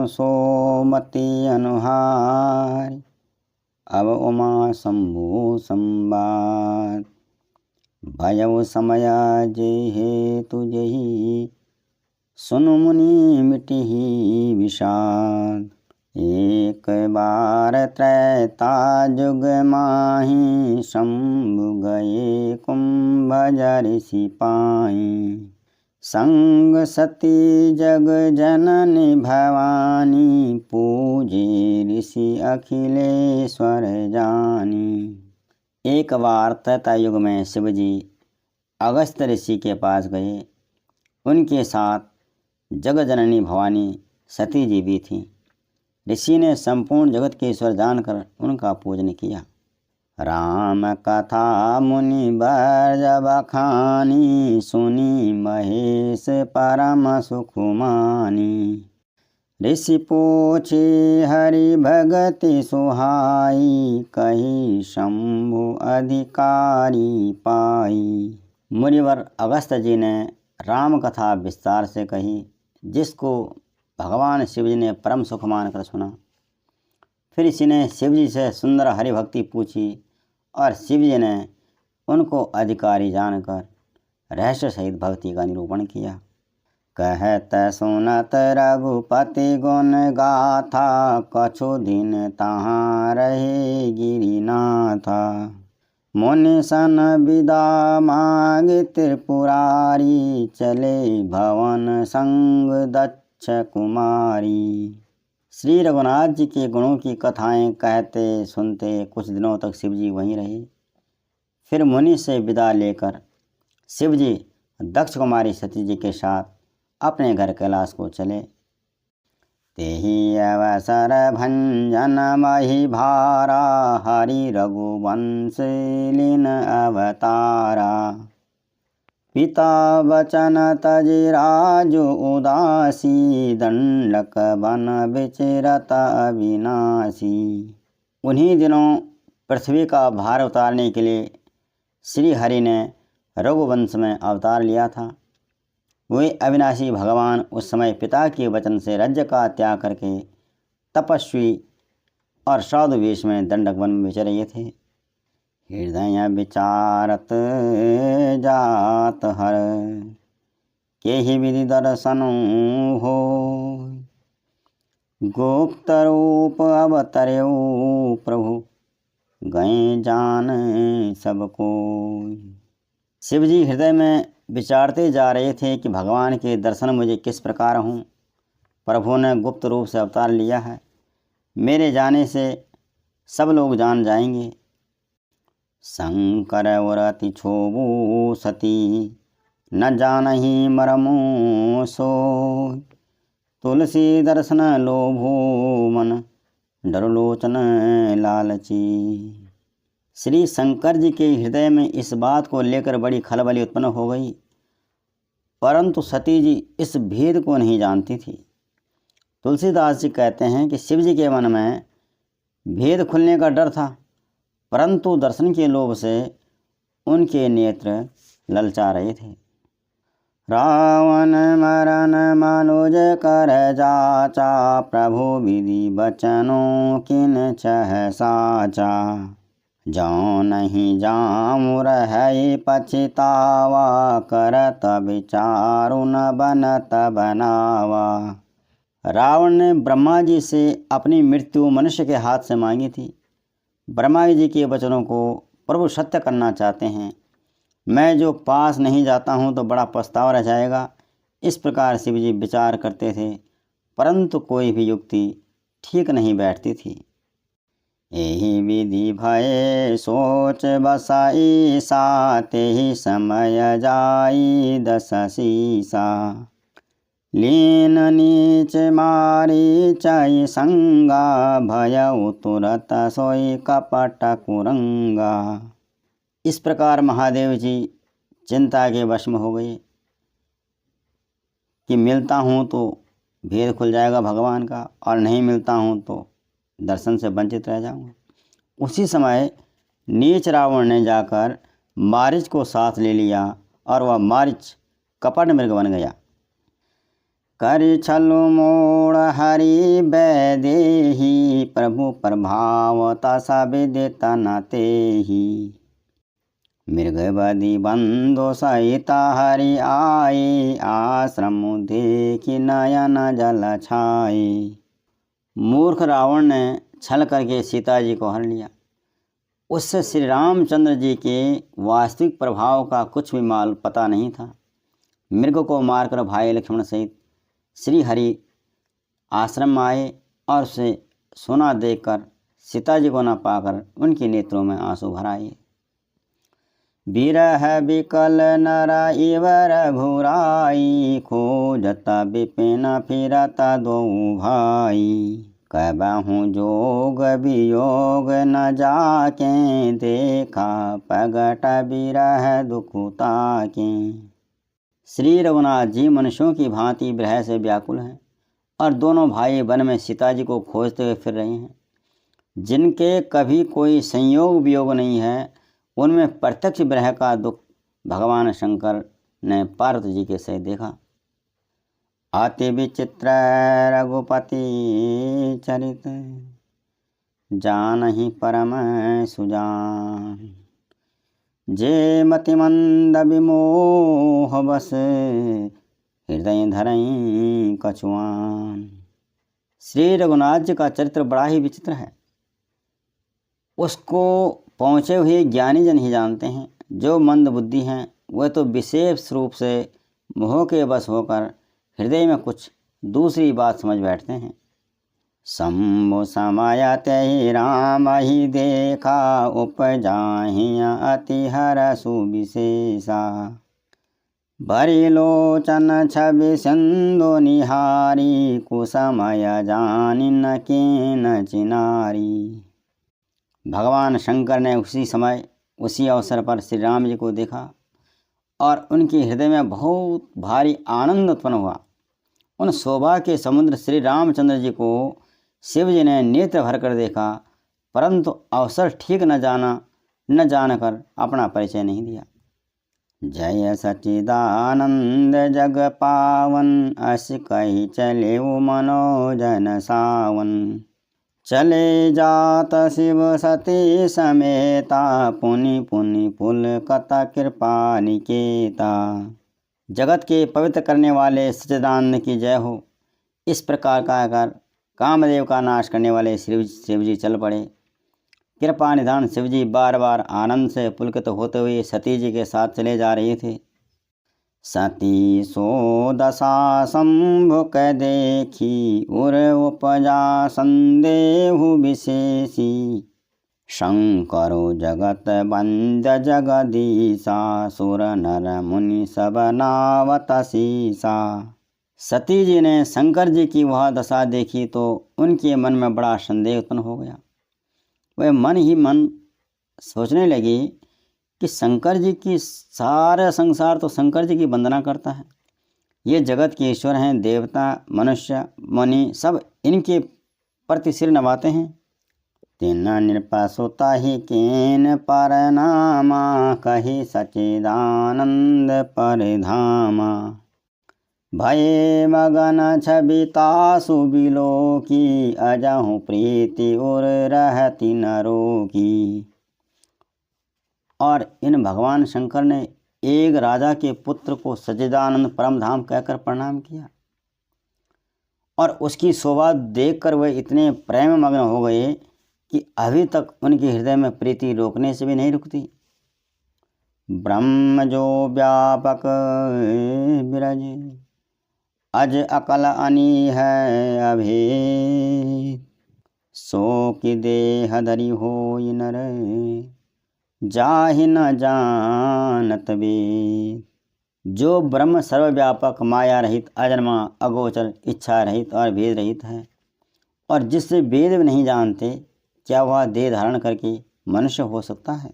सोमति अनुहार। अब उमा शंभु संवाद। भयउ समय जे हेतु जही, सुनु मुनि मिटिहि विषाद। एक बार त्रैता जुग माही, शंभु गए कुंभ ऋषि पाई। संग सती जग जननी भवानी, पूजे ऋषि अखिलेश्वर जानी। एक बार त्रेता युग में शिवजी अगस्त्य ऋषि के पास गए। उनके साथ जग जननी भवानी सती जी भी थीं। ऋषि ने संपूर्ण जगत के ईश्वर जानकर उनका पूजन किया। राम कथा मुनि बरज बखानी, सुनी महेश परम सुख मानी। ऋषि पूछे हरि भगति सुहाई, कही शंभु अधिकारी पाई। मुनिवर अगस्त्य जी ने राम कथा विस्तार से कही, जिसको भगवान शिवजी ने परम सुख मानकर सुना। फिर इसी ने शिवजी से सुंदर हरि भक्ति पूछी और शिवजी ने उनको अधिकारी जानकर रहस्य सहित भक्ति का निरूपण किया। कहत सुनत रघुपति गुण गाथा, कछु दिन तहाँ रहे गिरिनाथा। मुनि सन विदा मांगे त्रिपुरारी, चले भवन संग दक्ष कुमारी। श्री रघुनाथ जी के गुणों की कथाएं कहते सुनते कुछ दिनों तक शिवजी वहीं रहे। फिर मुनि से विदा लेकर शिवजी दक्ष कुमारी सती जी के साथ अपने घर कैलाश को चले। तेहि अवसर भंजन मही भारा, हरि रघुवंश लीन अवतारा। पिता वचन तजि राजु उदासी, दंडक बन विचरत अविनाशी। उन्हीं दिनों पृथ्वी का भार उतारने के लिए श्री हरि ने रघुवंश में अवतार लिया था। वे अविनाशी भगवान उस समय पिता के वचन से राज्य का त्याग करके तपस्वी और साधु वेश में दंडक वन में विचर रहे थे। हृदय विचारत जात हर, केहि विधि दर्शनु हो। गुप्त रूप अवतर्यु प्रभु, गए जान सबको। शिवजी हृदय में विचारते जा रहे थे कि भगवान के दर्शन मुझे किस प्रकार हों। प्रभु ने गुप्त रूप से अवतार लिया है, मेरे जाने से सब लोग जान जाएंगे। शंकर व्रति छोबू सती, न जानहि मरमु सोय। तुलसी दर्शन लोभो मन, डरलोचन लालची। श्री शंकर जी के हृदय में इस बात को लेकर बड़ी खलबली उत्पन्न हो गई, परंतु सती जी इस भेद को नहीं जानती थी। तुलसीदास जी कहते हैं कि शिव जी के मन में भेद खुलने का डर था, परंतु दर्शन के लोभ से उनके नेत्र ललचा रहे थे। रावण मरण मनुज कर जाचा, प्रभु विधि बचनों किन चह साचा। जो नहीं जामु रहे पछतावा, करत विचारु न बनत बनावा। रावण ने ब्रह्मा जी से अपनी मृत्यु मनुष्य के हाथ से मांगी थी। ब्रह्मा जी के वचनों को प्रभु सत्य करना चाहते हैं। मैं जो पास नहीं जाता हूँ तो बड़ा पछतावा रह जाएगा। इस प्रकार शिव जी विचार करते थे, परंतु कोई भी युक्ति ठीक नहीं बैठती थी। यही विधि भय सोच बसाई, साते ही समय जाई दस सीसा। लीन नीच मारी चाई संगा, भय तुरत सोई कपट कुरंगा। इस प्रकार महादेव जी चिंता के वश में हो गए कि मिलता हूँ तो भेद खुल जाएगा भगवान का, और नहीं मिलता हूँ तो दर्शन से वंचित रह जाऊंगा। उसी समय नीच रावण ने जाकर मारीच को साथ ले लिया और वह मारीच कपट मृग बन गया। करि छलु मोड़ हरि वैदेही, प्रभु प्रभाव तसा विदिता न तेहि। मृगवदि बंधु सहिता हरि आए, आश्रम देखी नयन जल छाए। मूर्ख रावण ने छल करके सीता जी को हर लिया। उससे श्री रामचंद्र जी के वास्तविक प्रभाव का कुछ भी माल पता नहीं था। मृग को मारकर भाई लक्ष्मण सहित श्री हरि आश्रम आए और उसे सोना देखकर सीता जी को न पाकर उनके नेत्रों में आंसू भर आए। बिरह बिकल नर इव रघुराई, खोजता विपिन फिरता दो भाई। कहबहु जोग वियोग न जाके, देखा प्रगट बिरह दुखुता के। श्री रघुनाथ जी मनुष्यों की भांति विरह से व्याकुल हैं और दोनों भाई वन में सीता जी को खोजते हुए फिर रहे हैं। जिनके कभी कोई संयोग वियोग नहीं है, उनमें प्रत्यक्ष विरह का दुख भगवान शंकर ने पार्वती जी के सहित देखा। अति विचित्र रघुपति चरित, जानहि परम सुजान। जे मति मंद विमोह बस, हृदय धरई कछुआन। श्री रघुनाथ जी का चरित्र बड़ा ही विचित्र है। उसको पहुँचे हुए ज्ञानी जन ही जानते हैं। जो मंद बुद्धि हैं वह तो विशेष रूप से मोह के बस होकर हृदय में कुछ दूसरी बात समझ बैठते हैं। शंभु समय ते राम ही देखा, उपजाहि अति हरसु विशेषा। भरि लोचन छवि सिंधु निहारी, कुसमय जानि न केन चिनारी। भगवान शंकर ने उसी समय उसी अवसर पर श्री राम जी को देखा और उनके हृदय में बहुत भारी आनंद उत्पन्न हुआ। उन शोभा के समुद्र श्री रामचंद्र जी को शिव जी ने नेत्र भर कर देखा, परंतु अवसर ठीक न जानकर अपना परिचय नहीं दिया। जय सच्चिदानंद जग पावन, अस कही चले मनोजन सावन। चले जात शिव सती समेता, पुनि पुनि पुलकता कृपा निकेता। जगत के पवित्र करने वाले सच्चिदानंद की जय हो। इस प्रकार कहकर कामदेव का नाश करने वाले शिव जी चल पड़े। कृपा निधान शिव जी बार बार आनंद से पुलकित होते हुए सती जी के साथ चले जा रहे थे। सती सो दशा शंभु कै देखी, उर उपजा संदेहु विशेषी। शंकरो जगत बंद जगदीशा, सुर नर मुनि सब नावत शीसा। सती जी ने शंकर जी की वह दशा देखी तो उनके मन में बड़ा संदेह उत्पन्न हो गया। वह मन ही मन सोचने लगी कि शंकर जी की सारा संसार तो शंकर जी की वंदना करता है। ये जगत के ईश्वर हैं, देवता मनुष्य मुनि सब इनके प्रति सिर नवाते हैं। तिन नृपसुता ही केन परनामा, कही सच्चिदानंद परिधामा। भये मगन छबितासु बिलोकी, अजहु प्रीति उर रहती नरो की। और इन भगवान शंकर ने एक राजा के पुत्र को सच्चिदानंद परम धाम कहकर प्रणाम किया और उसकी शोभा देखकर वे इतने प्रेम मग्न हो गए कि अभी तक उनके हृदय में प्रीति रोकने से भी नहीं रुकती। ब्रह्म जो व्यापक बिरज, अज अकल अनी है अभे। सो की देह धरी हो नर, जाहि न जानत वेद। जो ब्रह्म सर्वव्यापक माया रहित अजन्मा अगोचर इच्छा रहित और भेद रहित है और जिससे वेद भी नहीं जानते, क्या वह देह धारण करके मनुष्य हो सकता है।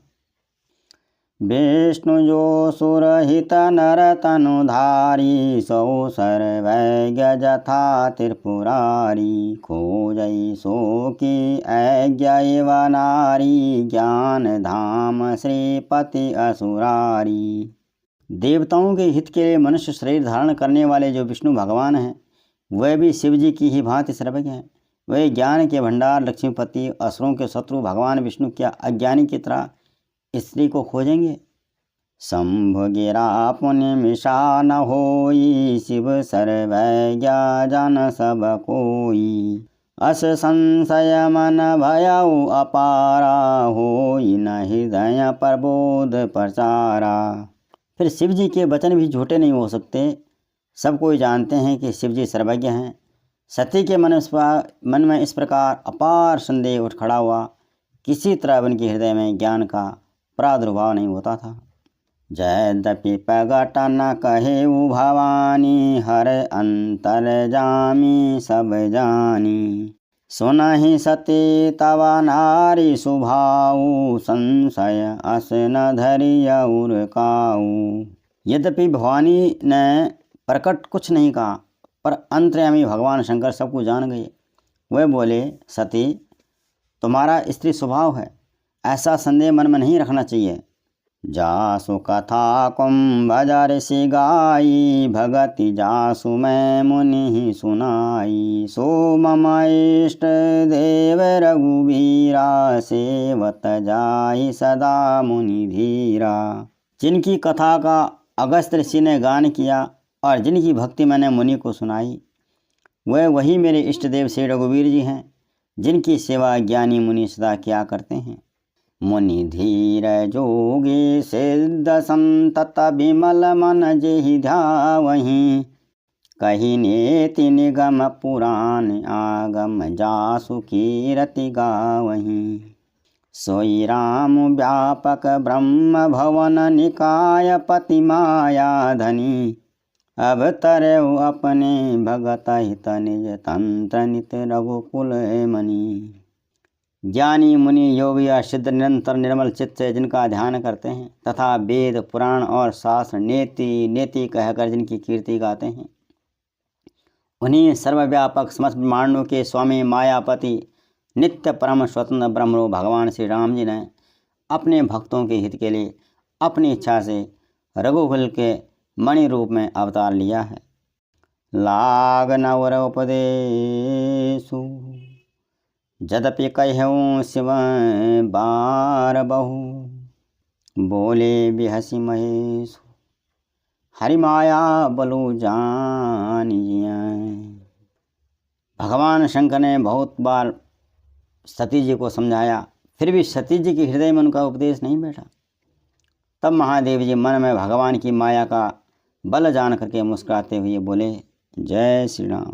विष्णु जो सुरहित नर तनुधारी, सौ सर्वज्ञ जथा त्रिपुरारी। खोजई सो की आज्ञा एव नारी, ज्ञान धाम श्रीपति असुरारी। देवताओं के हित के लिए मनुष्य शरीर धारण करने वाले जो विष्णु भगवान हैं, वह भी शिव जी की ही भांति सर्वज्ञ हैं। वह ज्ञान के भंडार लक्ष्मीपति, असुरों के शत्रु भगवान विष्णु क्या अज्ञानी की तरह स्त्री को खोजेंगे। शंभु गिरा पुण्य मिशा न होई, शिव सर्वज्ञा जान सब कोई। अस संशय मन भयउ अपारा, होई न हृदय प्रबोध प्रचारा। फिर शिव जी के वचन भी झूठे नहीं हो सकते। सब कोई जानते हैं कि शिव जी सर्वज्ञ हैं। सती के मन में इस प्रकार अपार संदेह उठ खड़ा हुआ, किसी तरह उनके हृदय में ज्ञान का प्रादुर्भाव नहीं होता था। यद्यपि प्रगट न कहे भवानी, हर अंतर जामी सब जानी। सुनहि सती तव नारी सुभाऊ, संशय अस न धरिय उर काऊ। यद्यपि भवानी ने प्रकट कुछ नहीं कहा, पर अंतर्यामी भगवान शंकर सब कुछ जान गए। वे बोले, सती तुम्हारा स्त्री स्वभाव है, ऐसा संदेह मन में नहीं रखना चाहिए। जासु कथा कुंभ ऋषि गाई, भगति जासु मैं मुनि सुनाई। सो मम इष्ट देव रघुवीरा, सेवत जाहि सदा मुनि धीरा। जिनकी कथा का अगस्त्य ऋषि ने गान किया और जिनकी भक्ति मैंने मुनि को सुनाई, वह वही मेरे इष्ट देव श्री रघुवीर जी हैं, जिनकी सेवा ज्ञानी मुनि सदा किया करते हैं। मुनि धीर जोगी सिद्ध संतत, विमल मन जेहि ध्यावहि। कही नेति निगम पुराण, आगम जासु कीरति गावहि। सोई राम व्यापक ब्रह्म भवन, निकाय पति माया धनी। अब तरऊ अपने भगत हित, निज तंत्र नित रघुकुल मणि। ज्ञानी मुनि योगी या सिद्ध निरंतर निर्मल चित्त से जिनका ध्यान करते हैं, तथा वेद पुराण और शास्त्र नेति नेति कहकर जिनकी कीर्ति गाते हैं, उन्हीं सर्वव्यापक समस्त ब्रह्मांडों के स्वामी मायापति नित्य परम स्वतंत्र ब्रह्मरूप भगवान श्री राम जी ने अपने भक्तों के हित के लिए अपनी इच्छा से रघुकुल के मणि रूप में अवतार लिया है। लाग नवर उपदेशु, यद्यपि कहूँ शिव बार बहु। बोले बिहसी महेश, हरि माया बलु जानिए। भगवान शंकर ने बहुत बार सती जी को समझाया, फिर भी सती जी के हृदय में उनका उपदेश नहीं बैठा। तब महादेव जी मन में भगवान की माया का बल जान करके मुस्कुराते हुए बोले, जय श्री राम।